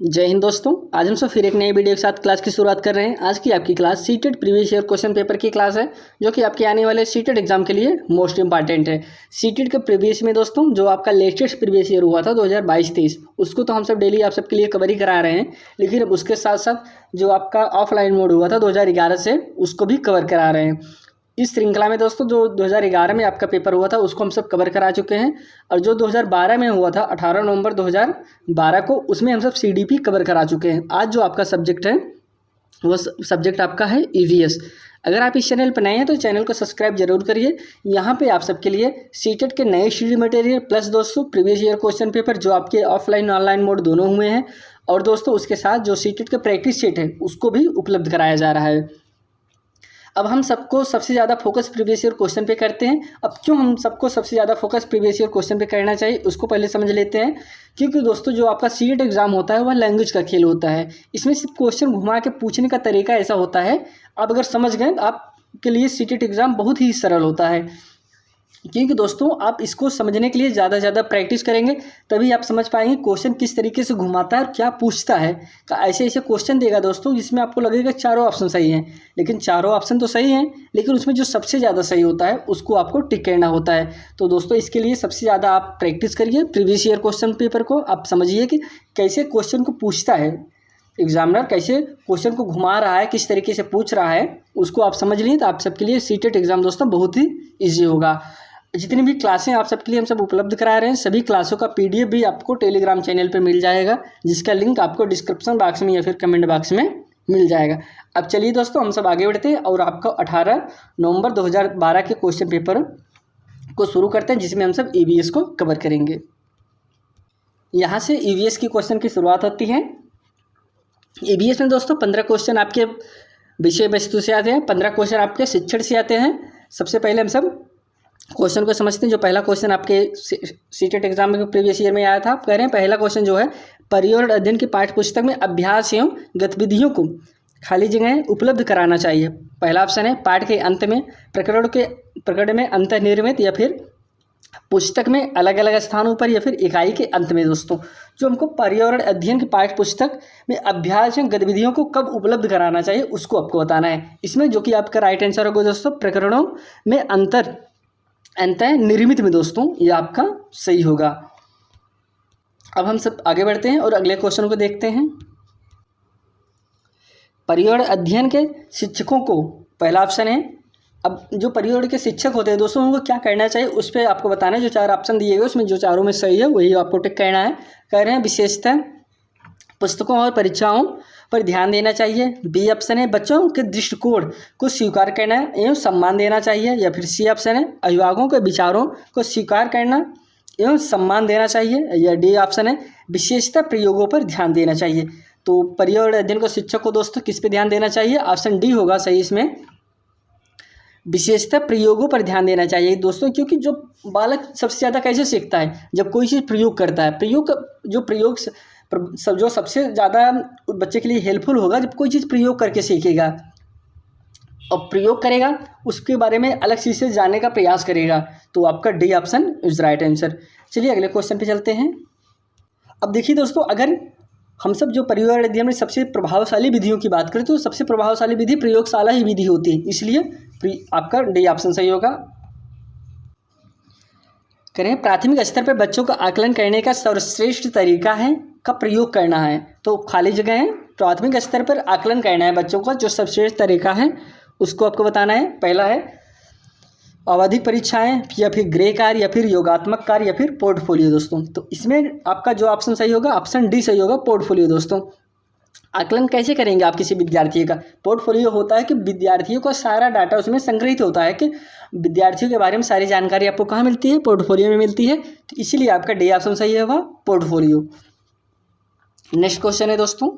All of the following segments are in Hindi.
जय हिंद दोस्तों। आज हम सब फिर एक नई वीडियो के साथ क्लास की शुरुआत कर रहे हैं। आज की आपकी class CTET previous year question paper की क्लास है, जो कि आपके आने वाले सीटेट एग्जाम के लिए मोस्ट इंपॉर्टेंट है। सीटेट के प्रीवियस में दोस्तों जो आपका लेटेस्ट प्रीवियस ईयर हुआ था 2022-23, उसको तो हम सब डेली आप सबके लिए कवर ही करा रहे हैं, लेकिन अब उसके साथ साथ जो आपका ऑफलाइन मोड हुआ था 2011 से, उसको भी कवर करा रहे हैं। इस श्रृंखला में दोस्तों जो 2011 में आपका पेपर हुआ था उसको हम सब कवर करा चुके हैं, और जो 2012 में हुआ था 18 नवंबर 2012 को, उसमें हम सब सीडीपी कवर करा चुके हैं। आज जो आपका सब्जेक्ट है वो सब्जेक्ट आपका है ईवीएस। अगर आप इस चैनल पर नए हैं तो चैनल को सब्सक्राइब जरूर करिए। यहाँ पे आप सबके लिए सीटेट के नए स्टडी मटेरियल प्लस दोस्तों प्रीवियस ईयर क्वेश्चन पेपर जो आपके ऑफलाइन ऑनलाइन मोड दोनों हुए हैं, और दोस्तों उसके साथ जो सीटेट का प्रैक्टिस सेट है उसको भी उपलब्ध कराया जा रहा है। अब हम सबको सबसे ज़्यादा फोकस प्रीवियस ईयर क्वेश्चन पे करते हैं। अब क्यों हम सबको सबसे ज़्यादा फोकस प्रीवियस ईयर क्वेश्चन पे करना चाहिए उसको पहले समझ लेते हैं। क्योंकि दोस्तों जो आपका सीटेट एग्जाम होता है वह लैंग्वेज का खेल होता है। इसमें सिर्फ क्वेश्चन घुमा के पूछने का तरीका ऐसा होता है, आप अगर समझ गए तो आपके लिए सीटेट एग्ज़ाम बहुत ही सरल होता है। क्योंकि दोस्तों आप इसको समझने के लिए ज़्यादा से ज़्यादा प्रैक्टिस करेंगे तभी आप समझ पाएंगे क्वेश्चन किस तरीके से घुमाता है और क्या पूछता है। ऐसे ऐसे क्वेश्चन देगा दोस्तों जिसमें आपको लगेगा चारों ऑप्शन सही हैं, लेकिन चारों ऑप्शन तो सही हैं, लेकिन उसमें जो सबसे ज़्यादा सही होता है उसको आपको टिक करना होता है। तो दोस्तों इसके लिए सबसे ज़्यादा आप प्रैक्टिस करिए प्रीवियस ईयर क्वेश्चन पेपर को। आप समझिए कि कैसे क्वेश्चन को पूछता है एग्जामिनर, कैसे क्वेश्चन को घुमा रहा है, किस तरीके से पूछ रहा है, उसको आप समझ लिए तो आप सबके लिए सीटेट एग्जाम दोस्तों बहुत ही ईजी होगा। जितनी भी क्लासें आप सबके लिए हम सब उपलब्ध करा रहे हैं, सभी क्लासों का पीडीएफ भी आपको टेलीग्राम चैनल पे मिल जाएगा, जिसका लिंक आपको डिस्क्रिप्शन बॉक्स में या फिर कमेंट बॉक्स में मिल जाएगा। अब चलिए दोस्तों हम सब आगे बढ़ते हैं और आपको 18 नवंबर 2012 के क्वेश्चन पेपर को शुरू करते हैं, जिसमें हम सब ईवीएस को कवर करेंगे। यहाँ से ईवीएस की क्वेश्चन की शुरुआत होती है। ईवीएस में दोस्तों 15 क्वेश्चन आपके विषय वस्तु से आते हैं, 15 क्वेश्चन आपके शिक्षण से आते हैं। सबसे पहले हम सब क्वेश्चन को समझते हैं। जो पहला क्वेश्चन आपके सीटेट एग्जाम में प्रीवियस ईयर में आया था, आप कह रहे हैं पहला क्वेश्चन जो है, पर्यावरण अध्ययन की पाठ्य पुस्तक में अभ्यास एवं गतिविधियों को खाली जगह उपलब्ध कराना चाहिए। पहला ऑप्शन है पाठ के अंत में, प्रकरण में अंतर्निर्मित, या फिर पुस्तक में अलग अलग स्थानों पर, या फिर इकाई के अंत में। दोस्तों जो हमको पर्यावरण अध्ययन की पाठ्य पुस्तक में अभ्यास एवं गतिविधियों को कब उपलब्ध कराना चाहिए उसको आपको बताना है। इसमें जो कि आपका राइट आंसर होगा दोस्तों, प्रकरणों में निर्मित में दोस्तों ये आपका सही होगा। अब हम सब आगे बढ़ते हैं और अगले क्वेश्चन को देखते हैं। पर्यावरण अध्ययन के शिक्षकों को, पहला ऑप्शन है, अब जो पर्यावरण के शिक्षक होते हैं दोस्तों उनको क्या करना चाहिए उस पर आपको बताना है। जो 4 ऑप्शन दिए गए उसमें जो चारों में सही है वही आपको टिक करना है। कह रहे हैं विशेषतः पुस्तकों और परीक्षाओं पर ध्यान देना चाहिए। बी ऑप्शन है बच्चों के दृष्टिकोण को स्वीकार करना एवं सम्मान देना चाहिए, या फिर सी ऑप्शन है अभिभावकों के विचारों को स्वीकार करना एवं सम्मान देना चाहिए, या डी ऑप्शन है विशेषता प्रयोगों पर ध्यान देना चाहिए। तो पर्यावरण अध्ययन को शिक्षक को दोस्तों किस पे ध्यान देना चाहिए, ऑप्शन डी होगा सही इसमें, विशेषता प्रयोगों पर ध्यान देना चाहिए दोस्तों। क्योंकि जो बालक सबसे ज़्यादा कैसे सीखता है, जब कोई चीज़ प्रयोग करता है। प्रयोग जो सबसे ज़्यादा बच्चे के लिए हेल्पफुल होगा जब कोई चीज़ प्रयोग करके सीखेगा और प्रयोग करेगा, उसके बारे में अलग चीज़ से जानने का प्रयास करेगा। तो आपका D option is right answer. चलिए अगले क्वेश्चन पे चलते हैं। अब देखिए दोस्तों, अगर हम सब जो पर्यावरण अध्ययन में सबसे प्रभावशाली विधियों की बात करें तो सबसे प्रभावशाली विधि प्रयोगशाला ही विधि होती है, इसलिए आपका डी ऑप्शन सही होगा। करें प्राथमिक स्तर पर बच्चों का आकलन करने का सर्वश्रेष्ठ तरीका है का प्रयोग करना है। तो खाली जगह है, प्राथमिक स्तर पर आकलन करना है बच्चों का, जो सर्वश्रेष्ठ तरीका है उसको आपको बताना है। पहला है आवधिक परीक्षाएं, या फिर गृह कार्य, या फिर योगात्मक कार्य, या फिर पोर्टफोलियो। दोस्तों तो इसमें आपका जो ऑप्शन सही होगा, ऑप्शन डी सही होगा, पोर्टफोलियो। दोस्तों आकलन कैसे करेंगे आप किसी विद्यार्थी का, पोर्टफोलियो होता है कि विद्यार्थियों का सारा डाटा उसमें संग्रहित होता है, कि विद्यार्थियों के बारे में सारी जानकारी आपको कहाँ मिलती है, पोर्टफोलियो में मिलती है। तो इसीलिए आपका डी ऑप्शन सही होगा, पोर्टफोलियो। नेक्स्ट क्वेश्चन है दोस्तों,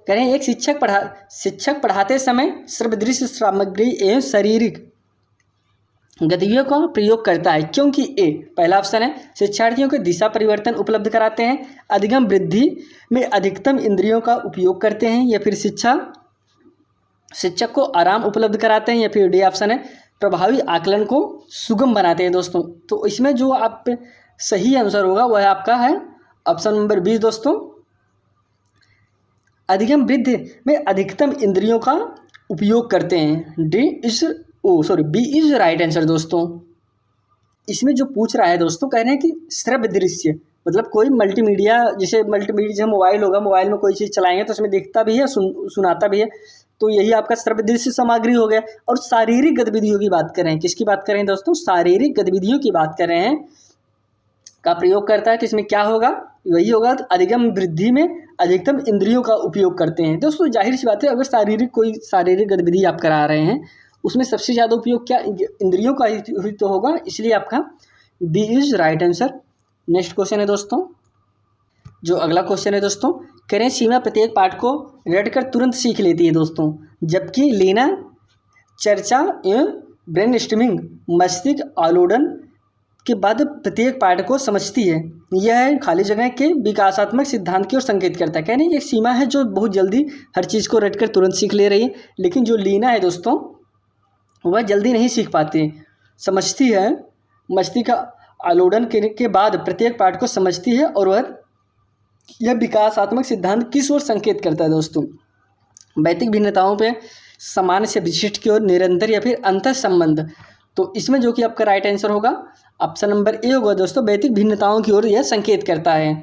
करें एक शिक्षक पढ़ाते समय सर्वदृश्य सामग्री एवं शारीरिक गतिविधियों का प्रयोग करता है, क्योंकि ए, पहला ऑप्शन है शिक्षार्थियों को दिशा परिवर्तन उपलब्ध कराते हैं, अधिगम वृद्धि में अधिकतम इंद्रियों का उपयोग करते हैं, या फिर शिक्षक को आराम उपलब्ध कराते हैं, या फिर डी ऑप्शन है प्रभावी आकलन को सुगम बनाते हैं। दोस्तों तो इसमें जो आप सही आंसर होगा वह आपका है ऑप्शन नंबर 20 दोस्तों, अधिगम वृद्धि में अधिकतम इंद्रियों का उपयोग करते हैं। बी इज राइट आंसर दोस्तों। इसमें जो पूछ रहा है दोस्तों, कह रहे हैं कि श्रव्य दृश्य मतलब कोई मल्टीमीडिया, जैसे मल्टीमीडिया मोबाइल होगा, मोबाइल में कोई चीज़ चलाएंगे तो उसमें दिखता भी है, सुनाता भी है, तो यही आपका श्रव्य दृश्य सामग्री हो गया। और शारीरिक गतिविधियों की बात कर रहे हैं, किसकी बात कर रहे हैं दोस्तों, शारीरिक गतिविधियों की बात कर रहे हैं, का प्रयोग करता है, तो इसमें क्या होगा, वही होगा अधिगम वृद्धि में अधिकतम इंद्रियों का उपयोग करते हैं। दोस्तों जाहिर सी बात है, अगर कोई शारीरिक गतिविधि आप करा रहे हैं उसमें सबसे ज़्यादा उपयोग क्या इंद्रियों का ही तो होगा, इसलिए आपका B is right answer. Next question है दोस्तों, जो अगला क्वेश्चन है दोस्तों, कह रहे हैं सीमा प्रत्येक पाठ को रटकर तुरंत सीख लेती है दोस्तों, जबकि लीना चर्चा एवं ब्रेनस्टॉर्मिंग मस्तिष्क आलोडन के बाद प्रत्येक पाठ को समझती है। यह खाली जगह के विकासात्मक सिद्धांत की ओर संकेत करता है। कहने एक सीमा है जो बहुत जल्दी हर चीज़ को रटकर तुरंत सीख ले रही है, लेकिन जो लीना है दोस्तों वह जल्दी नहीं सीख पाती, समझती है, मस्तिष्क आलोडन के बाद प्रत्येक पाठ को समझती है, और वह यह विकासात्मक सिद्धांत किस ओर संकेत करता है दोस्तों, भौतिक भिन्नताओं पे सामान्य से विशिष्ट की ओर, निरंतर या फिर अंतर संबंध। तो इसमें जो कि आपका राइट आंसर होगा ऑप्शन नंबर ए होगा दोस्तों, भौतिक भिन्नताओं की ओर यह संकेत करता है।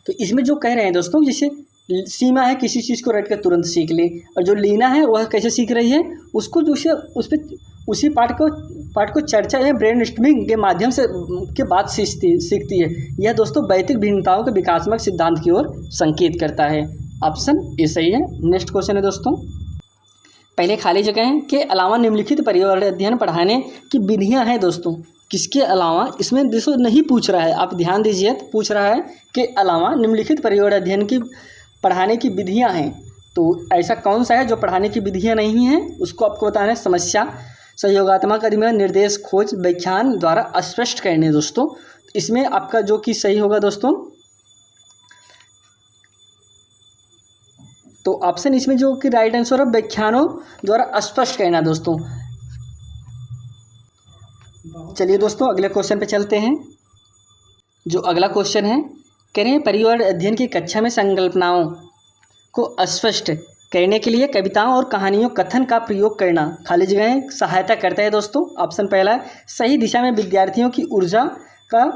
तो इसमें जो कह रहे हैं दोस्तों, जैसे सीमा है किसी चीज़ को रटकर तुरंत सीख ले, और जो लीना है वह कैसे सीख रही है, उसको जो उस पर उसी पाठ को चर्चा या ब्रेनस्टॉर्मिंग के माध्यम से के बाद सीखती है। यह दोस्तों भौतिक भिन्नताओं के विकासात्मक सिद्धांत की ओर संकेत करता है। ऑप्शन ए सही है। नेक्स्ट क्वेश्चन है दोस्तों, पहले खाली जगह के अलावा निम्नलिखित पर्यावरण अध्ययन पढ़ाने की विधियां हैं दोस्तों, किसके अलावा, इसमें दोस्तों नहीं पूछ रहा है, आप ध्यान दीजिए, पूछ रहा है कि अलावा निम्नलिखित पर्यावरण अध्ययन की पढ़ाने की विधियां हैं। तो ऐसा कौन सा है जो पढ़ाने की विधियां नहीं हैं, उसको आपको बताना है। समस्या, सहयोगात्मक अधिगम, निर्देश, खोज, व्याख्यान द्वारा स्पष्ट करने दोस्तों। इसमें आपका जो कि सही होगा दोस्तों, तो ऑप्शन इसमें जो कि राइट आंसर है व्याख्यानों द्वारा स्पष्ट करना दोस्तों। चलिए दोस्तों अगले क्वेश्चन पे चलते हैं। जो अगला क्वेश्चन है, कह रहे हैं पर्यावरण अध्ययन की कक्षा में संकल्पनाओं को स्पष्ट करने के लिए कविताओं और कहानियों कथन का प्रयोग करना खाली जगह सहायता करता है दोस्तों। ऑप्शन पहला है सही दिशा में विद्यार्थियों की ऊर्जा का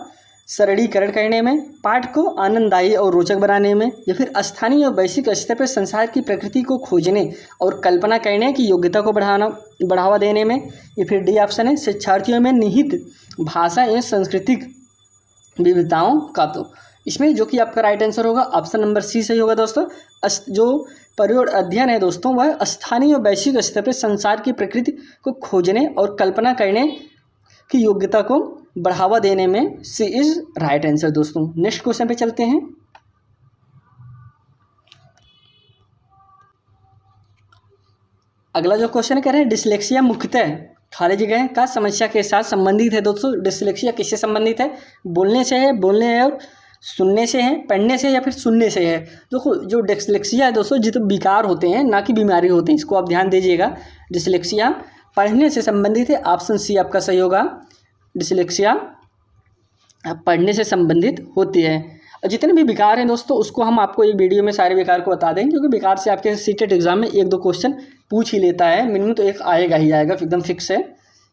सरलीकरण करने में, पाठ को आनंददायी और रोचक बनाने में, या फिर स्थानीय और वैश्विक स्तर पर संसार की प्रकृति को खोजने और कल्पना करने की योग्यता को बढ़ावा देने में, या फिर डी ऑप्शन है शिक्षार्थियों में निहित भाषा एवं सांस्कृतिक विविधताओं का। तो इसमें जो कि आपका राइट आंसर होगा ऑप्शन नंबर सी सही होगा दोस्तों। जो पर्यावरण अध्ययन है दोस्तों वह स्थानीय और वैश्विक स्तर पर संसार की प्रकृति को खोजने और कल्पना करने की योग्यता को बढ़ावा देने में सी इज राइट आंसर दोस्तों। नेक्स्ट क्वेश्चन पे चलते हैं। अगला जो क्वेश्चन कह रहे हैं डिसलेक्सिया मुख्यतः खाली जगह का समस्या के साथ संबंधित है दोस्तों। डिसलेक्सिया किससे संबंधित है, बोलने से है, बोलने है और सुनने से है, पढ़ने से या फिर सुनने से है। देखो जो डिसलेक्सिया है दोस्तों जितने विकार होते हैं ना कि बीमारी होते हैं, इसको आप ध्यान दीजिएगा। डिसलेक्सिया पढ़ने से संबंधित है, ऑप्शन सी आपका सही होगा। डिसलेक्सिया पढ़ने से संबंधित होती है। और जितने भी विकार हैं दोस्तों उसको हम आपको एक वीडियो में सारे विकार को बता देंगे, क्योंकि विकार से आपके सीटेट एग्जाम में एक दो क्वेश्चन पूछ ही लेता है, मिनिमम तो एक आएगा ही आएगा, एकदम फिक्स है।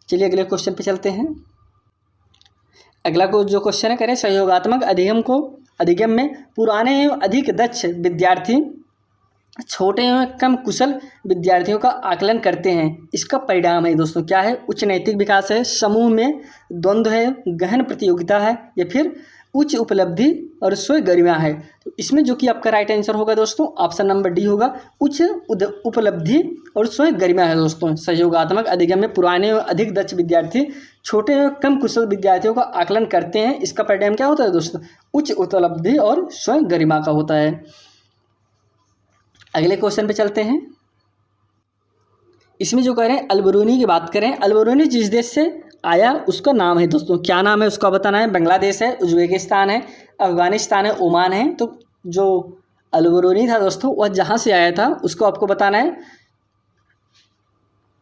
चलिए अगले क्वेश्चन पे चलते हैं। अगला जो क्वेश्चन है, करें सहयोगात्मक अधिगम में पुराने एवं अधिक दक्ष विद्यार्थी छोटे एवं कम कुशल विद्यार्थियों का आकलन करते हैं। इसका परिणाम है दोस्तों क्या है, उच्च नैतिक विकास है, समूह में द्वंद्व है, गहन प्रतियोगिता है, या फिर उच्च उपलब्धि और स्वयं गरिमा है। तो इसमें जो कि आपका राइट आंसर होगा दोस्तों ऑप्शन नंबर डी होगा, उच्च उपलब्धि और स्वयं गरिमा है दोस्तों। सहयोगात्मक अधिगम में पुराने और अधिक दक्ष विद्यार्थी छोटे और कम कुशल विद्यार्थियों का आकलन करते हैं। इसका परिणाम क्या होता है दोस्तों, उच्च उपलब्धि और स्वयं गरिमा का होता है। अगले क्वेश्चन पे चलते हैं। इसमें जो कह रहे हैं अलबरूनी की बात करें, अलबरूनी जिस देश से आया उसका नाम है दोस्तों, क्या नाम है उसका बताना है। बांग्लादेश है, उज्बेकिस्तान है, अफगानिस्तान है, ओमान है। तो जो अलबरूनी था दोस्तों वह जहाँ से आया था उसको आपको बताना है।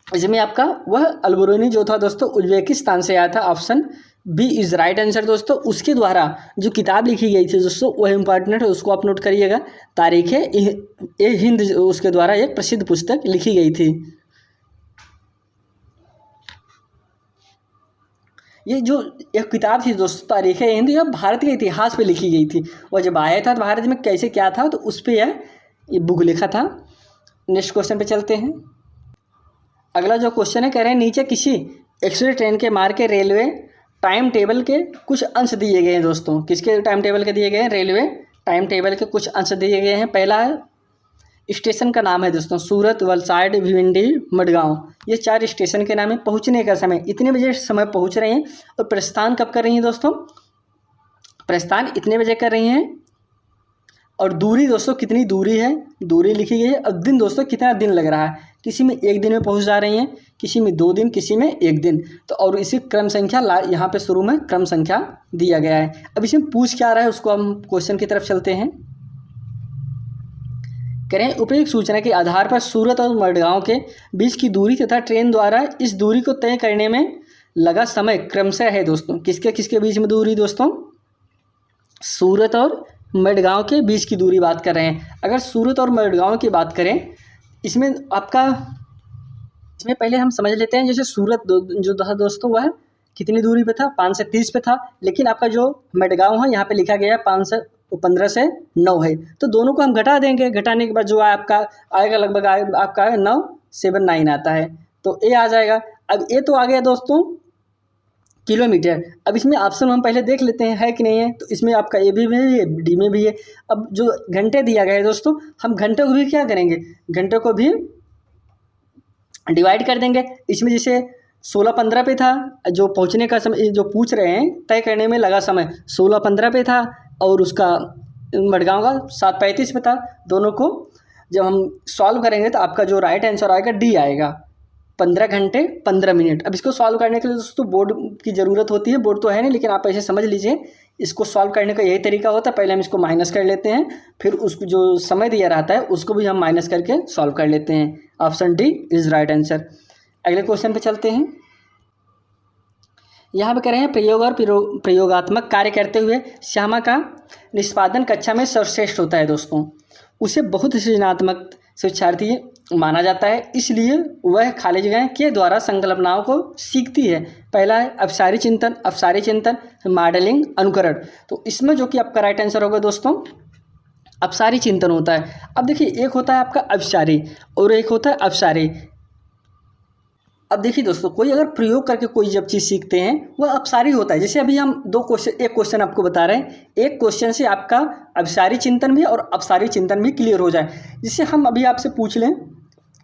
इसमें आपका वह अलबरूनी जो था दोस्तों उज्बेकिस्तान से आया था, option B is right answer दोस्तों। उसके द्वारा जो किताब लिखी गई थी दोस्तों वह इंपॉर्टेंट है, उसको आप नोट करिएगा। तारीख ए हिंद उसके द्वारा एक प्रसिद्ध पुस्तक लिखी गई थी। ये जो एक किताब थी दोस्तों तारीख ए हिंद, यह भारत के इतिहास पे लिखी गई थी और जब आया था तो भारत में कैसे क्या था तो उस पर ये बुक लिखा था। नेक्स्ट क्वेश्चन पे चलते हैं। अगला जो क्वेश्चन है, कह रहे हैं नीचे किसी एक्सप्रेस ट्रेन के मार्ग के रेलवे टाइम टेबल के कुछ अंश दिए गए हैं दोस्तों। किसके टाइम टेबल के दिए गए हैं? रेलवे टाइम टेबल के कुछ अंश दिए गए हैं। पहला है स्टेशन का नाम है दोस्तों सूरत, वलसाड, भिवंडी, मडगांव। ये 4 स्टेशन के नाम है। पहुंचने का समय इतने बजे समय पहुंच रहे हैं और प्रस्थान कब कर रही हैं दोस्तों? प्रस्थान इतने बजे कर रही हैं। और दूरी दोस्तों कितनी दूरी है, दूरी लिखी गई है। अब दिन दोस्तों कितना दिन लग रहा है, किसी में 1 दिन में पहुंच जा रही हैं, किसी में 2 दिन, किसी में 1 दिन। तो और इसी क्रम संख्या यहाँ पे शुरू में क्रम संख्या दिया गया है। अब इसमें पूछ क्या रहा है उसको हम क्वेश्चन की तरफ चलते हैं। कह रहे हैं उपयुक्त सूचना के आधार पर सूरत और मडगांव के बीच की दूरी तथा ट्रेन द्वारा इस दूरी को तय करने में लगा समय क्रमशः है दोस्तों। किसके किसके बीच में दूरी दोस्तों? सूरत और मडगांव के बीच की दूरी बात कर रहे हैं। अगर सूरत और मडगांव की बात करें इसमें पहले हम समझ लेते हैं। जैसे सूरत जो था दोस्तों वह कितनी दूरी पे था? 5 से 30 पे था। लेकिन आपका जो मडगांव है यहाँ पे लिखा गया है 15 से 9 है। तो दोनों को हम घटा देंगे। घटाने के बाद जो आपका आएगा लगभग आपका 979 आता है। तो ए आ जाएगा। अब ए तो आ गया दोस्तों किलोमीटर। अब इसमें ऑप्शन हम पहले देख लेते हैं है कि नहीं है। तो इसमें आपका ए भी है, डी में भी है। अब जो घंटे दिया गया है दोस्तों, हम घंटे को भी क्या करेंगे? घंटे को भी डिवाइड कर देंगे। इसमें जैसे 16-15 पे था जो पहुंचने का समय, जो पूछ रहे हैं तय करने में लगा समय 16-15 पे था और उसका मडगांव का 7:35 पे था। दोनों को जब हम सॉल्व करेंगे तो आपका जो राइट आंसर आएगा डी आएगा, 15 घंटे 15 मिनट। अब इसको सॉल्व करने के लिए दोस्तों बोर्ड की ज़रूरत होती है। बोर्ड तो है नहीं लेकिन आप ऐसे समझ लीजिए, इसको सॉल्व करने का यही तरीका होता है। पहले हम इसको माइनस कर लेते हैं, फिर उसको जो समय दिया रहता है उसको भी हम माइनस करके सॉल्व कर लेते हैं। Option D is right answer. अगले क्वेश्चन पे चलते हैं। यहाँ पे कह रहे हैं प्रयोग और प्रयोगात्मक कार्य करते हुए श्यामा का निष्पादन कक्षा में सर्वश्रेष्ठ होता है दोस्तों। उसे बहुत सृजनात्मक शिक्षार्थी माना जाता है, इसलिए वह खाली जगह के द्वारा संकल्पनाओं को सीखती है। पहला है अपसारी चिंतन, मॉडलिंग, अनुकरण। तो इसमें जो कि आपका राइट आंसर होगा दोस्तों अपसारी चिंतन होता है। अब देखिए एक होता है आपका अपसारी और एक होता है अपसारी। अब देखिए दोस्तों कोई अगर प्रयोग करके कोई जब चीज़ सीखते हैं वह अपसारी होता है। जैसे अभी हम एक क्वेश्चन आपको बता रहे हैं, एक क्वेश्चन से आपका अपसारी चिंतन भी और अपसारी चिंतन भी क्लियर हो जाए। जैसे हम अभी आपसे पूछ लें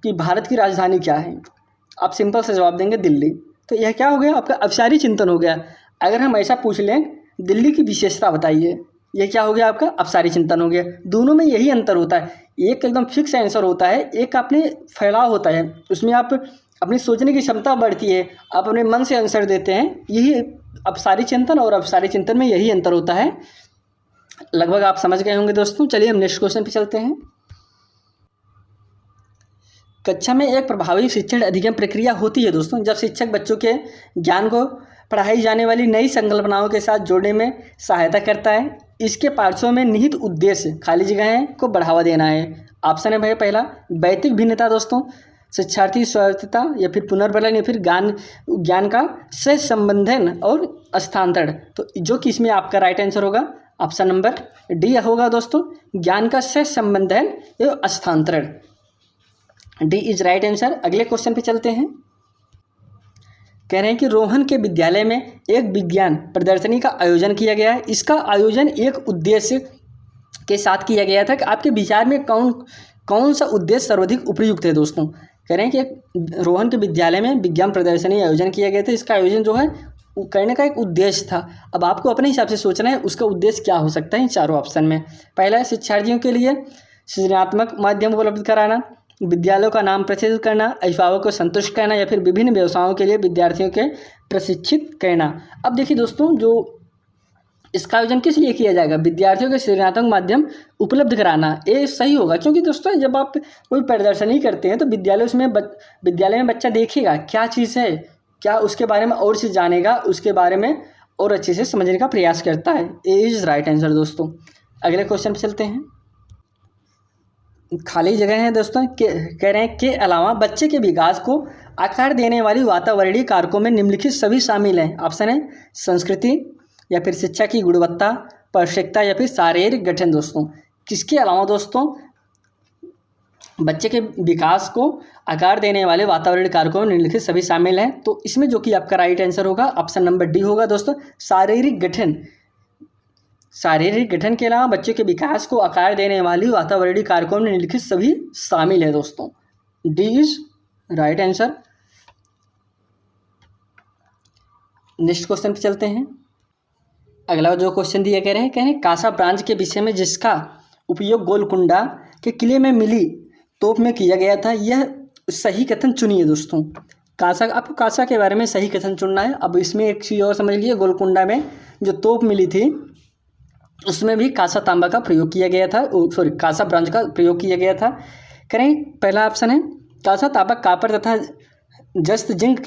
कि भारत की राजधानी क्या है, आप सिंपल से जवाब देंगे दिल्ली, तो यह क्या हो गया? आपका अपसारी चिंतन हो गया। अगर हम ऐसा पूछ लें दिल्ली की विशेषता बताइए, यह क्या हो गया? आपका अपसारी चिंतन हो गया। दोनों में यही अंतर होता है, एक एकदम फिक्स आंसर होता है, एक आपने फैलाव होता है, उसमें आप अपनी सोचने की क्षमता बढ़ती है, आप अपने मन से आंसर देते हैं। यही अपसारी चिंतन और अपसारी चिंतन में यही अंतर होता है। लगभग आप समझ गए होंगे दोस्तों। चलिए हम नेक्स्ट क्वेश्चन पे चलते हैं। कक्षा में एक प्रभावी शिक्षण अधिगम प्रक्रिया होती है दोस्तों जब शिक्षक बच्चों के ज्ञान को पढ़ाई जाने वाली नई संकल्पनाओं के साथ जोड़ने में सहायता करता है। इसके पार्श्व में निहित उद्देश्य खाली जगहें को बढ़ावा देना है। ऑप्शन है भाई पहला वैयक्तिक भिन्नता दोस्तों, शिक्षार्थी स्वायत्तता, या फिर पुनर्बलन, या फिर ज्ञान का सह संबंधन और स्थानांतरण। तो जो कि इसमें आपका राइट आंसर होगा ऑप्शन नंबर डी होगा दोस्तों, ज्ञान का सह संबंधन एवं स्थानांतरण। D is right answer. अगले क्वेश्चन पे चलते हैं। कह रहे हैं कि रोहन के विद्यालय में एक विज्ञान प्रदर्शनी का आयोजन किया गया है। इसका आयोजन एक उद्देश्य के साथ किया गया था कि आपके विचार में कौन सा उद्देश्य सर्वाधिक उपयुक्त है दोस्तों। कह रहे हैं कि रोहन के विद्यालय में विज्ञान प्रदर्शनी आयोजन किया गया था। इसका आयोजन जो है करने का एक उद्देश्य था। अब आपको अपने हिसाब से सोचना है उसका उद्देश्य क्या हो सकता है इन चारों ऑप्शन में। पहला है शिक्षार्थियों के लिए सृजनात्मक माध्यम उपलब्ध कराना, विद्यालयों का नाम प्रसिद्ध करना, अभिभावकों को संतुष्ट करना, या फिर विभिन्न व्यवसायों के लिए विद्यार्थियों के प्रशिक्षित करना। अब देखिए दोस्तों जो इसका आयोजन किस लिए किया जाएगा, विद्यार्थियों के सृजनात्मक माध्यम उपलब्ध कराना, ये सही होगा। क्योंकि दोस्तों जब आप कोई प्रदर्शनी करते हैं तो विद्यालय में बच्चा देखेगा क्या चीज़ है, क्या उसके बारे में और चीज़ जानेगा, उसके बारे में और अच्छे से समझने का प्रयास करता है। ए इज़ राइट आंसर दोस्तों। अगले क्वेश्चन पे चलते हैं। खाली जगह है दोस्तों, कह रहे हैं के अलावा बच्चे के विकास को आकार देने वाली वातावरणीय कारकों में निम्नलिखित सभी शामिल हैं। ऑप्शन है संस्कृति, या फिर शिक्षा की गुणवत्ता, पौष्टिकता, या फिर शारीरिक गठन। दोस्तों किसके अलावा दोस्तों बच्चे के विकास को आकार देने वाले वातावरणीय कारकों में निम्नलिखित सभी शामिल हैं? तो इसमें जो कि आपका राइट आंसर होगा ऑप्शन नंबर डी होगा दोस्तों, शारीरिक गठन। शारीरिक गठन के अलावा बच्चे के विकास को आकार देने वाली वातावरणीय कारकों में निम्नलिखित सभी शामिल है दोस्तों। D is right answer. Next question पे चलते हैं। अगला जो क्वेश्चन दिया कह रहे हैं कासा ब्रांच के विषय में जिसका उपयोग गोलकुंडा के किले में मिली तोप में किया गया था, यह सही कथन चुनिए दोस्तों। कासा, आपको कासा के बारे में सही कथन चुनना है। अब इसमें एक चीज़ और समझ लीजिए, गोलकुंडा में जो तोप मिली थी उसमें भी कासा तांबा का प्रयोग किया गया था, सॉरी कासा ब्रांच का प्रयोग किया गया था। करें पहला ऑप्शन है कासा तांबा कापर तथा जस्त जिंक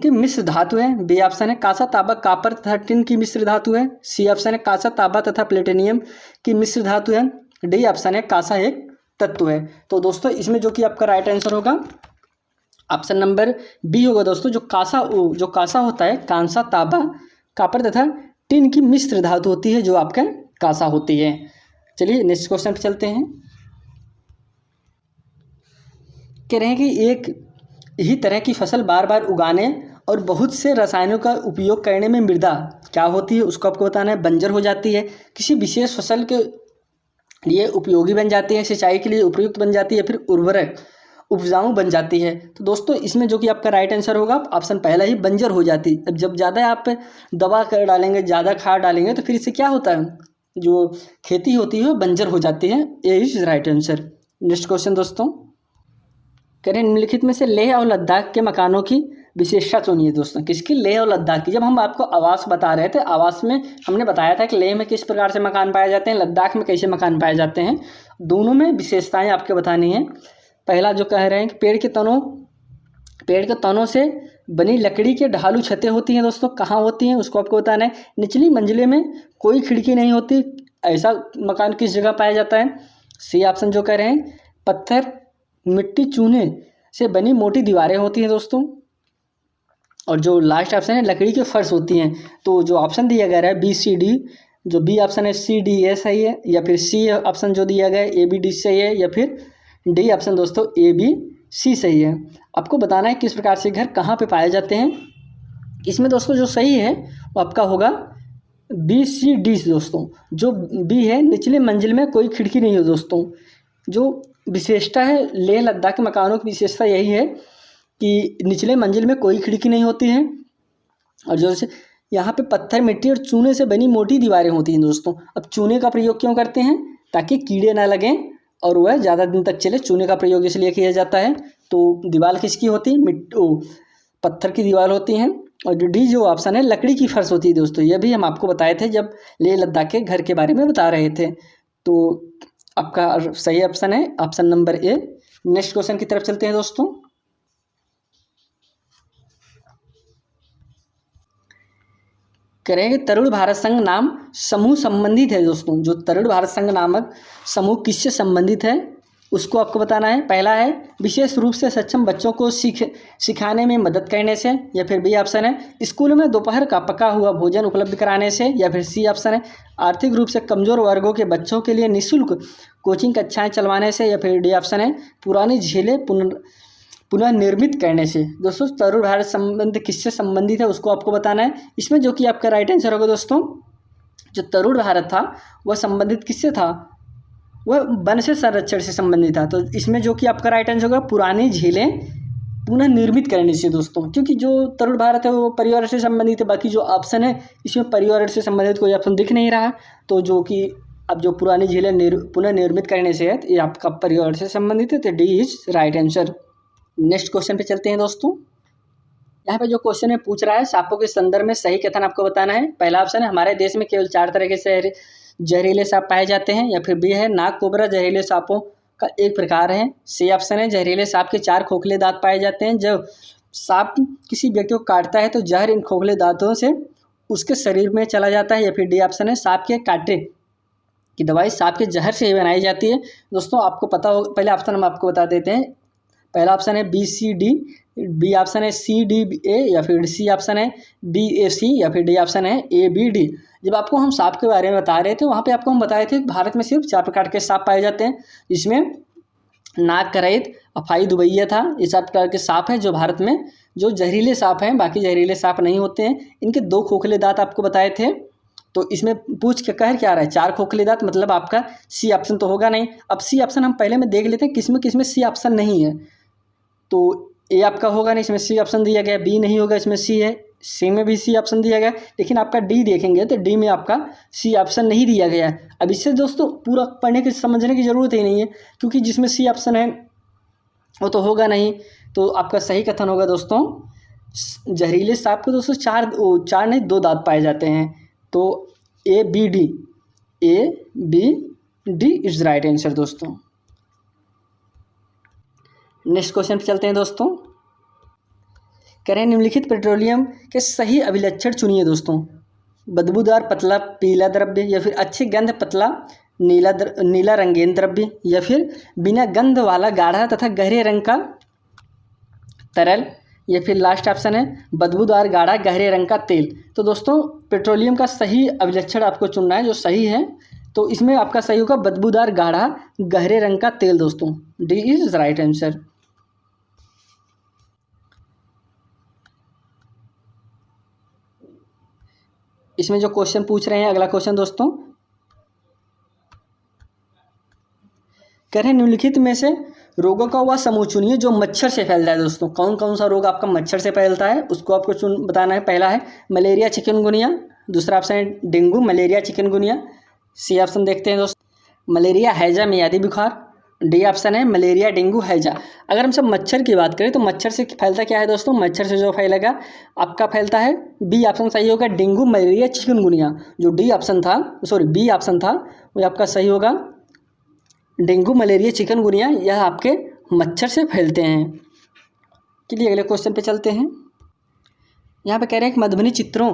के मिश्र धातु है। बी ऑप्शन है कासा तांबा कापर तथा टिन की मिश्र धातु है। सी ऑप्शन है कासा तांबा तथा प्लेटिनियम की मिश्र धातु है। डी ऑप्शन है कासा एक तत्व है। तो दोस्तों इसमें जो कि आपका राइट आंसर होगा ऑप्शन नंबर बी होगा दोस्तों। जो कासा होता है, कांसा तांबा कापर तथा टिन की मिश्र धातु होती है, जो आपका कासा होती है। चलिए नेक्स्ट क्वेश्चन पे चलते हैं। कह रहे हैं कि एक ही तरह की फसल बार बार उगाने और बहुत से रसायनों का उपयोग करने में मृदा क्या होती है, उसको आपको बताना है। बंजर हो जाती है, किसी विशेष फसल के लिए उपयोगी बन जाती है, सिंचाई के लिए उपयुक्त बन जाती है, फिर उर्वरक उपजाऊ बन जाती है। तो दोस्तों इसमें जो कि आपका राइट आंसर होगा ऑप्शन पहला ही, बंजर हो जाती है। अब जब ज़्यादा आप दवा कर डालेंगे, ज़्यादा खाद डालेंगे, तो फिर इससे क्या होता है, जो खेती होती है वो बंजर हो जाती है। A is right answer. Next question दोस्तों, करें निम्नलिखित में से लेह और लद्दाख के मकानों की विशेषता चुनिए दोस्तों। किसकी? लेह और लद्दाख की। जब हम आपको आवास बता रहे थे, आवास में हमने बताया था कि लेह में किस प्रकार से मकान पाए जाते हैं, लद्दाख में कैसे मकान पाए जाते हैं। दोनों में विशेषताएं आपको बतानी है। पहला जो कह रहे हैं कि पेड़ के तनों से बनी लकड़ी के ढालू छतें होती हैं दोस्तों। कहाँ होती हैं उसको आपको बताना है। निचली मंजिले में कोई खिड़की नहीं होती, ऐसा मकान किस जगह पाया जाता है। सी ऑप्शन जो कह रहे हैं पत्थर मिट्टी चूने से बनी मोटी दीवारें होती हैं दोस्तों। और जो लास्ट ऑप्शन है लकड़ी के फर्श होती हैं। तो जो ऑप्शन दिया गया है बी सी डी, जो बी ऑप्शन है सी डी ए सही है, या फिर सी ऑप्शन जो दिया गया है ए बी डी सही है, या फिर डी ऑप्शन दोस्तों ए बी सी सही है। आपको बताना है किस प्रकार से घर कहाँ पे पाए जाते हैं। इसमें दोस्तों जो सही है वो आपका होगा बी सी डी दोस्तों। जो बी है निचले मंजिल में कोई खिड़की नहीं है दोस्तों। जो विशेषता है लेह लद्दाख के मकानों की विशेषता यही है कि निचले मंजिल में कोई खिड़की नहीं होती है, और जो से यहाँ पे पत्थर मिट्टी और चूने से बनी मोटी दीवारें होती हैं दोस्तों। अब चूने का प्रयोग क्यों करते हैं? ताकि कीड़े ना लगें और वह ज़्यादा दिन तक चले। चूने का प्रयोग इसलिए किया जाता है। तो दीवार किसकी होती है? पत्थर की दीवार होती हैं। और जो डी जो ऑप्शन है लकड़ी की फर्श होती है दोस्तों। यह भी हम आपको बताए थे जब लेह लद्दाख के घर के बारे में बता रहे थे। तो आपका सही ऑप्शन है option number A. Next question की तरफ चलते हैं दोस्तों। करेंगे तरुण भारत संघ नाम समूह संबंधित है दोस्तों। जो तरुण भारत संघ नामक समूह किससे संबंधित है उसको आपको बताना है। पहला है विशेष रूप से सक्षम बच्चों को सिखाने में मदद करने से, या फिर बी ऑप्शन है स्कूल में दोपहर का पका हुआ भोजन उपलब्ध कराने से, या फिर सी ऑप्शन है आर्थिक रूप से कमजोर वर्गों के बच्चों के लिए निःशुल्क कोचिंग कक्षाएं चलवाने से, या फिर डी ऑप्शन है पुरानी झीलें पुनः निर्मित करने से। दोस्तों तरुण भारत संबंध किससे संबंधित है उसको आपको बताना है। इसमें जो कि आपका राइट आंसर होगा दोस्तों, जो तरुण भारत था वह संबंधित किससे था? वह वन से संरक्षण से संबंधित था। तो इसमें जो कि आपका राइट आंसर होगा पुरानी झीलें पुनः निर्मित करने से दोस्तों। क्योंकि जो तरुण भारत है वो पर्यावरण से संबंधित है। बाकी जो ऑप्शन है इसमें पर्यावरण से संबंधित कोई ऑप्शन दिख नहीं रहा। तो जो कि अब जो पुरानी झीलें पुनः निर्मित करने से है ये आपका पर्यावरण से संबंधित है। तो D is right answer. Next question पे चलते हैं दोस्तों। यहाँ पे जो क्वेश्चन है पूछ रहा है सांपों के संदर्भ में सही कथन आपको बताना है। पहला ऑप्शन है हमारे देश में केवल 4 तरह के जहरीले सांप पाए जाते हैं, या फिर बी है नाग कोबरा जहरीले सांपों का एक प्रकार है। सी ऑप्शन है जहरीले सांप के 4 खोखले दांत पाए जाते हैं। जब सांप किसी व्यक्ति को काटता है तो जहर इन खोखले दांतों से उसके शरीर में चला जाता है, या फिर डी ऑप्शन है सांप के कांटे की दवाई सांप के जहर से ही बनाई जाती है। दोस्तों आपको पता हो, पहले ऑप्शन हम आपको बता देते हैं। पहला ऑप्शन है B C D, B option है सी डी ए, या फिर सी ऑप्शन है बी ए सी, या फिर डी ऑप्शन है ए बी डी। जब आपको हम सांप के बारे में बता रहे थे, वहाँ पे आपको हम बताए थे भारत में सिर्फ 4 प्रकार के सांप पाए जाते हैं, जिसमें नाग कराहित, अफाई दुबैया था। ये 4 प्रकार के सांप हैं जो भारत में जो जहरीले सांप हैं, बाकी जहरीले सांप नहीं होते हैं। इनके 2 खोखले दांत आपको बताए थे। तो इसमें पूछ के कह क्या रहा है, 4 खोखले दांत, मतलब आपका सी ऑप्शन तो होगा नहीं। अब सी ऑप्शन हम पहले में देख लेते हैं किसमें सी ऑप्शन नहीं है। तो ए आपका होगा नहीं, इसमें सी ऑप्शन दिया गया। बी नहीं होगा, इसमें सी है। सी में भी सी ऑप्शन दिया गया, लेकिन आपका डी देखेंगे तो डी में आपका सी ऑप्शन नहीं दिया गया है। अब इससे दोस्तों पूरा पढ़ने की समझने की ज़रूरत ही नहीं है, क्योंकि जिसमें सी ऑप्शन है वो तो होगा नहीं। तो आपका सही कथन होगा दोस्तों, जहरीले सांप को दोस्तों 4 नहीं 2 दांत पाए जाते हैं। तो A B D is right answer दोस्तों। नेक्स्ट क्वेश्चन पे चलते हैं दोस्तों। कह रहे हैं निम्नलिखित पेट्रोलियम के सही अभिलक्षण चुनिए दोस्तों। बदबूदार पतला पीला द्रव्य, या फिर अच्छी गंध पतला नीला रंगीन द्रव्य, या फिर बिना गंध वाला गाढ़ा तथा गहरे रंग का तरल, या फिर लास्ट ऑप्शन है बदबूदार गाढ़ा गहरे रंग का तेल। तो दोस्तों पेट्रोलियम का सही अभिलक्षण आपको चुनना है जो सही है। तो इसमें आपका सही होगा बदबूदार गाढ़ा गहरे रंग का तेल दोस्तों। D is right answer. इसमें जो क्वेश्चन पूछ रहे हैं, अगला क्वेश्चन दोस्तों, कह रहे हैं निम्नलिखित में से रोगों का वह समूह चुनिए जो मच्छर से फैलता है। दोस्तों कौन कौन सा रोग आपका मच्छर से फैलता है, उसको आपको बताना है। पहला है मलेरिया चिकनगुनिया, दूसरा ऑप्शन है dengue malaria chikungunya, C option देखते हैं दोस्तों मलेरिया हैजा मियादी बुखार, डी ऑप्शन है मलेरिया डेंगू हैजा। अगर हम सब मच्छर की बात करें तो मच्छर से फैलता क्या है दोस्तों, मच्छर से जो फैलेगा आपका फैलता है, बी ऑप्शन सही होगा डेंगू मलेरिया चिकनगुनिया। जो डी ऑप्शन था, सॉरी बी ऑप्शन था, वो आपका सही होगा डेंगू मलेरिया चिकनगुनिया, यह आपके मच्छर से फैलते हैं। चलिए अगले क्वेश्चन पे चलते हैं। यहाँ पे कह रहे हैं कि मधुबनी चित्रों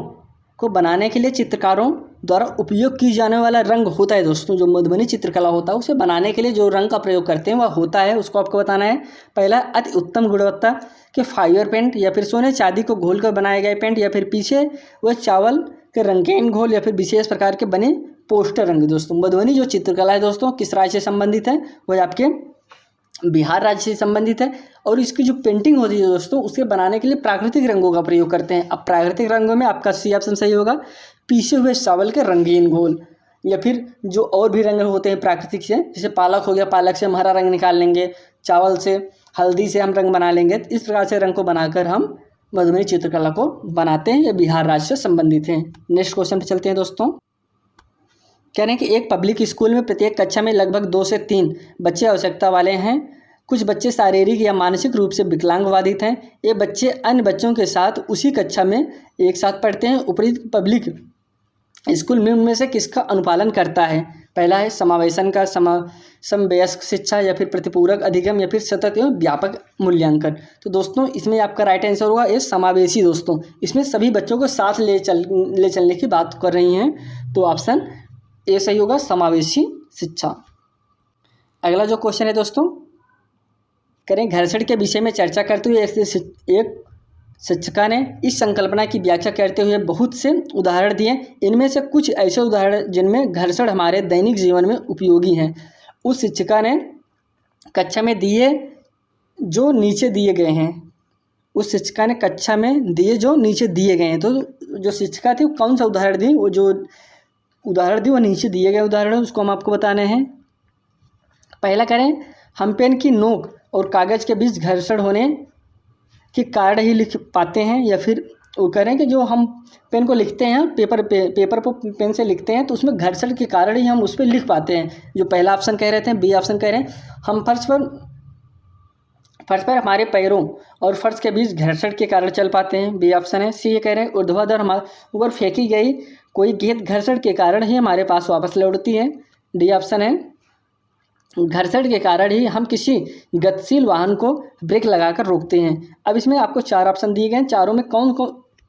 को बनाने के लिए चित्रकारों द्वारा उपयोग की जाने वाला रंग होता है। दोस्तों जो मधुबनी चित्रकला होता है उसे बनाने के लिए जो रंग का प्रयोग करते हैं वह होता है, उसको आपको बताना है। पहला अति उत्तम गुणवत्ता के फाइबर पेंट, या फिर सोने चांदी को घोल कर बनाए गए पेंट, या फिर पीछे वह चावल के रंगीन घोल, या फिर विशेष प्रकार के बने पोस्टर रंग। दोस्तों मधुबनी जो चित्रकला है दोस्तों किस राज्य से संबंधित है, वह आपके बिहार राज्य से संबंधित है। और इसकी जो पेंटिंग होती है दोस्तों उसके बनाने के लिए प्राकृतिक रंगों का प्रयोग करते हैं। अब प्राकृतिक रंगों में आपका सी ऑप्शन सही होगा पीसे हुए चावल के रंगीन घोल, या फिर जो और भी रंग होते हैं प्राकृतिक से, जैसे पालक हो गया, पालक से हम हरा रंग निकाल लेंगे, चावल से हल्दी से हम रंग बना लेंगे। इस प्रकार से रंग को बनाकर हम मधुबनी चित्रकला को बनाते हैं, या बिहार राज्य से संबंधित हैं। नेक्स्ट क्वेश्चन पे चलते हैं दोस्तों। कह रहे हैं कि एक पब्लिक स्कूल में प्रत्येक कक्षा में लगभग 2 से 3 बच्चे आवश्यकता वाले हैं। कुछ बच्चे शारीरिक या मानसिक रूप से विकलांग बाधित हैं। ये बच्चे अन्य बच्चों के साथ उसी कक्षा में एक साथ पढ़ते हैं। उपरोक्त पब्लिक स्कूल में उनमें से किसका अनुपालन करता है। पहला है समावेशन का समवयस्क शिक्षा, या फिर प्रतिपूरक अधिगम, या फिर सतत एवं व्यापक मूल्यांकन। तो दोस्तों इसमें आपका राइट आंसर होगा ये समावेशी। दोस्तों इसमें सभी बच्चों को साथ ले चलने की बात कर रही हैं, तो ऑप्शन ए सही होगा समावेशी शिक्षा। अगला जो क्वेश्चन है दोस्तों, करें घर्षण के विषय में चर्चा करते हुए एक शिक्षिका ने इस संकल्पना की व्याख्या करते हुए बहुत से उदाहरण दिए। इनमें से कुछ ऐसे उदाहरण जिनमें घर्षण हमारे दैनिक जीवन में उपयोगी हैं, उस शिक्षिका ने कक्षा में दिए जो नीचे दिए गए हैं। उस शिक्षिका ने कक्षा में दिए जो नीचे दिए गए हैं। तो जो शिक्षिका थी वो कौन सा उदाहरण दी, वो जो उदाहरण दी वो नीचे दिए गए उदाहरण है, उसको हम आपको बताने हैं। पहला करें हम पेन की नोक और कागज़ के बीच घर्षण होने के कारण ही लिख पाते हैं, या फिर वो करें कि जो हम पेन को लिखते हैं पेपर पर पेन से लिखते हैं तो उसमें घर्षण के कारण ही हम उस पर लिख पाते हैं। जो पहला ऑप्शन कह रहे थे, बी ऑप्शन कह रहे हैं हम फर्श पर हमारे पैरों और फर्श के बीच घर्षण के कारण चल पाते हैं, बी ऑप्शन है। सी ये कह रहे हैं ऊर्ध्वाधर हमारे ऊपर फेंकी गई कोई गेंद घर्षण के कारण ही हमारे पास वापस लौटती है, डी ऑप्शन है घर्षण के कारण ही हम किसी गतिशील वाहन को ब्रेक लगाकर रोकते हैं। अब इसमें आपको 4 ऑप्शन दिए गए हैं, चारों में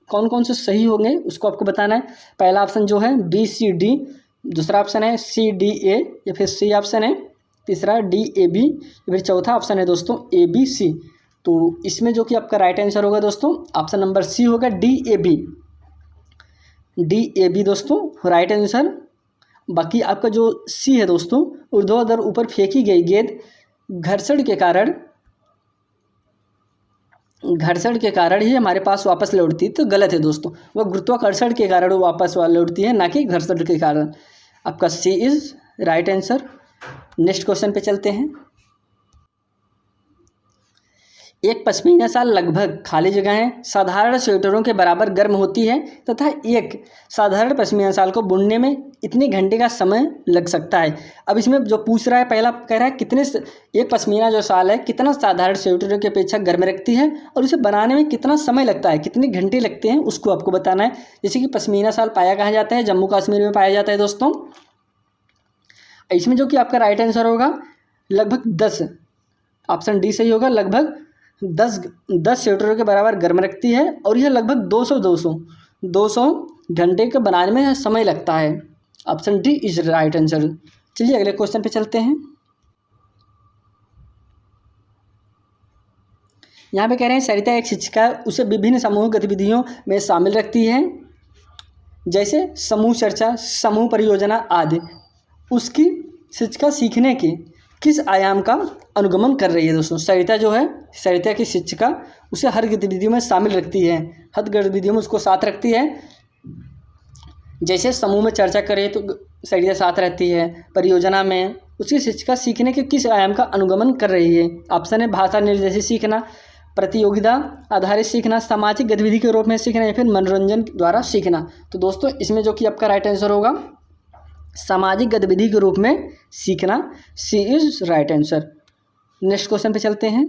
कौन कौन से सही होंगे उसको आपको बताना है। पहला ऑप्शन जो है BCD, दूसरा ऑप्शन है CDA, या फिर C ऑप्शन है, तीसरा DAB, या फिर चौथा ऑप्शन है दोस्तों ABC। तो इसमें जो कि आपका राइट आंसर होगा दोस्तों ऑप्शन नंबर C होगा, DAB। DAB दोस्तों राइट आंसर। बाकी आपका जो C है दोस्तों, ऊर्ध्वाधर ऊपर फेंकी गई गेंद घर्षण के कारण ही हमारे पास वापस लौटती है, तो गलत है दोस्तों। वह गुरुत्वाकर्षण के कारण वापस लौटती है, ना कि घर्षण के कारण। आपका C is right answer. Next question पे चलते हैं। एक पश्मीना शाल लगभग खाली जगहें साधारण स्वेटरों के बराबर गर्म होती है तथा एक साधारण पश्मीना शाल को बुनने में इतने घंटे का समय लग सकता है। अब इसमें जो पूछ रहा है, पहला कह रहा है एक पश्मीना जो शाल है कितना साधारण स्वेटरों की अपेक्षा गर्म रखती है और उसे बनाने में कितना समय लगता है, कितने घंटे लगते हैं, उसको आपको बताना है। जैसे कि पश्मीना शाल पाया कहाँ जाता है, जम्मू कश्मीर में पाया जाता है दोस्तों। इसमें जो कि आपका राइट आंसर होगा लगभग 10, ऑप्शन डी सही होगा। लगभग 10 स्वेटरों के बराबर गर्म रखती है और यह लगभग 200 घंटे के बनाने में समय लगता है। Option D is right answer. चलिए अगले क्वेश्चन पे चलते हैं। यहाँ पे कह रहे हैं सरिता एक शिक्षिका, उसे विभिन्न समूह गतिविधियों में शामिल रखती है, जैसे समूह चर्चा, समूह परियोजना आदि। उसकी शिक्षिका सीखने के किस आयाम का अनुगमन कर रही है दोस्तों? सरिता की शिक्षिका उसे हर गतिविधियों में शामिल रखती है, हर गतिविधियों में उसको साथ रखती है। जैसे समूह में चर्चा करे तो सरिता साथ रहती है, परियोजना में उसकी शिक्षिका सीखने के किस आयाम का अनुगमन कर रही है? ऑप्शन है भाषा निर्देशित सीखना, प्रतियोगिता आधारित सीखना, सामाजिक गतिविधि के रूप में सीखना, या फिर मनोरंजन द्वारा सीखना। तो दोस्तों इसमें जो कि आपका राइट आंसर होगा सामाजिक गतिविधि के रूप में सीखना, C is right answer. Next question पे चलते हैं।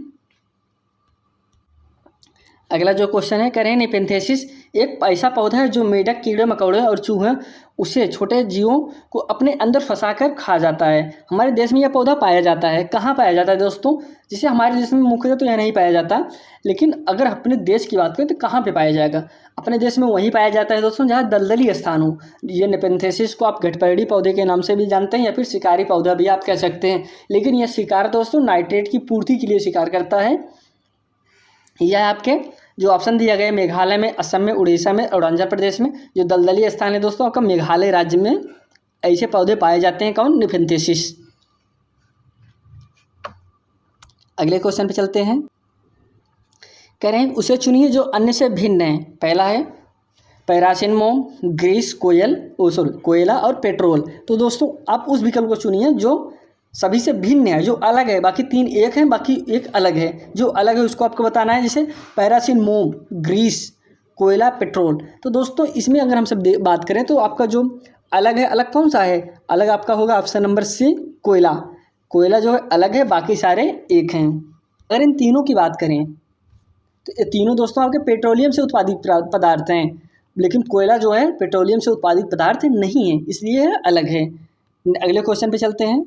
अगला जो क्वेश्चन है, करें नेपेंथेसिस एक ऐसा पौधा है जो मेढक, कीड़े मकोड़े और चूहे उसे छोटे जीवों को अपने अंदर फंसाकर खा जाता है। हमारे देश में यह पौधा पाया जाता है। कहाँ पाया जाता है दोस्तों? जैसे हमारे देश में मुख्यतः तो यह नहीं पाया जाता, लेकिन अगर अपने देश की बात करें तो कहाँ पे पाया जाएगा? अपने देश में वहीं पाया जाता है दोस्तों जहाँ दलदली स्थान हो। ये नेपेंथेसिस को आप घटपैडी पौधे के नाम से भी जानते हैं, या फिर शिकारी पौधा भी आप कह सकते हैं। लेकिन यह शिकार दोस्तों नाइट्रेट की पूर्ति के लिए शिकार करता है। यह आपके जो ऑप्शन दिया गया है मेघालय में, असम में, उड़ीसा में और अरुणाचल प्रदेश में, जो दलदली स्थान है दोस्तों आपका मेघालय राज्य में ऐसे पौधे पाए जाते हैं। कौन? नेपेंथेसिस। अगले क्वेश्चन पे चलते हैं। कह रहे हैं उसे चुनिए जो अन्य से भिन्न है। पहला है पैरासिन मोम, ग्रीस, कोयला और पेट्रोल। तो दोस्तों आप उस विकल्प को चुनिए जो सभी से भिन्न है, जो अलग है। बाकी 3 एक हैं, बाकी एक अलग है। जो अलग है उसको आपको बताना है, जैसे पैरासिन मोम, ग्रीस, कोयला, पेट्रोल। तो दोस्तों इसमें अगर हम सब बात करें तो आपका जो अलग है, अलग कौन सा है? अलग आपका होगा ऑप्शन नंबर सी, कोयला। कोयला जो है अलग है, बाकी सारे एक हैं। अगर इन तीनों की बात करें तो ये तीनों दोस्तों आपके पेट्रोलियम से उत्पादित पदार्थ हैं, लेकिन कोयला जो है पेट्रोलियम से उत्पादित पदार्थ नहीं है, इसलिए अलग है। अगले क्वेश्चन पे चलते हैं।